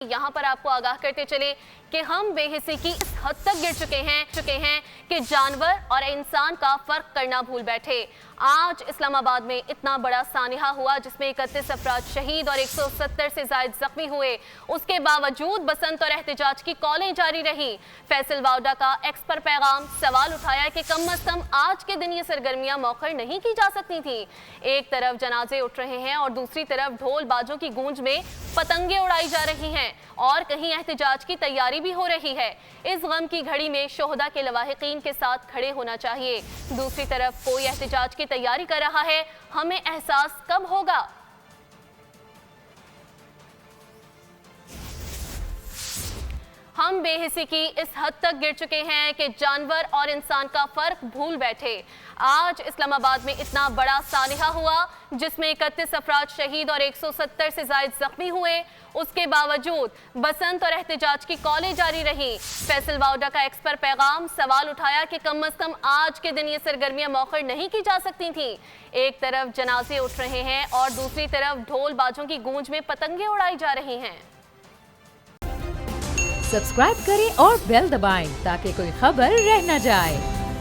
यहाँ पर आपको आगाह करते चले कि हम बेहिसी की इस हद तक गिर चुके हैं कि जानवर और इंसान का फर्क करना भूल बैठे। आज इस्लामाबाद में इतना बड़ा सानिहा हुआ जिसमें 31 अफराद शहीद और 170 से ज्यादा जख्मी हुए। उसके बावजूद बसंत और एहतजाज की कॉलें जारी रही। फैसल वावडा का एक्स पर पैगाम सवाल उठाया कि कम अज कम आज के दिन ये सरगर्मियां मौखर नहीं की जा सकती थी। एक तरफ जनाजे उठ रहे हैं और दूसरी तरफ ढोल बाजों की गूंज में पतंगे उड़ाई जा रही हैं और कहीं एहतजाज की तैयारी भी हो रही है। इस गम की घड़ी में शोहदा के लवाहिकीन के साथ खड़े होना चाहिए। दूसरी तरफ कोई एहतजाज की तैयारी कर रहा है, हमें एहसास कब होगा? हम बेहिसी की इस हद तक गिर चुके हैं कि जानवर और इंसान का फर्क भूल बैठे। आज इस्लामाबाद में इतना बड़ा सानिहा हुआ जिसमें 31 अफराद शहीद और 170 से ज्यादा जख्मी हुए। उसके बावजूद बसंत और एहतजाज की कॉलें जारी रही। फैसल वावडा का एक्स पर पैगाम सवाल उठाया कि कम अज कम आज के दिन ये सरगर्मियां मौखर नहीं की जा सकती थी। एक तरफ जनाजे उठ रहे हैं और दूसरी तरफ ढोल बाजों की गूंज में पतंगे उड़ाई जा रही हैं। सब्सक्राइब करें और बेल दबाएं ताकि कोई खबर रह न जाए।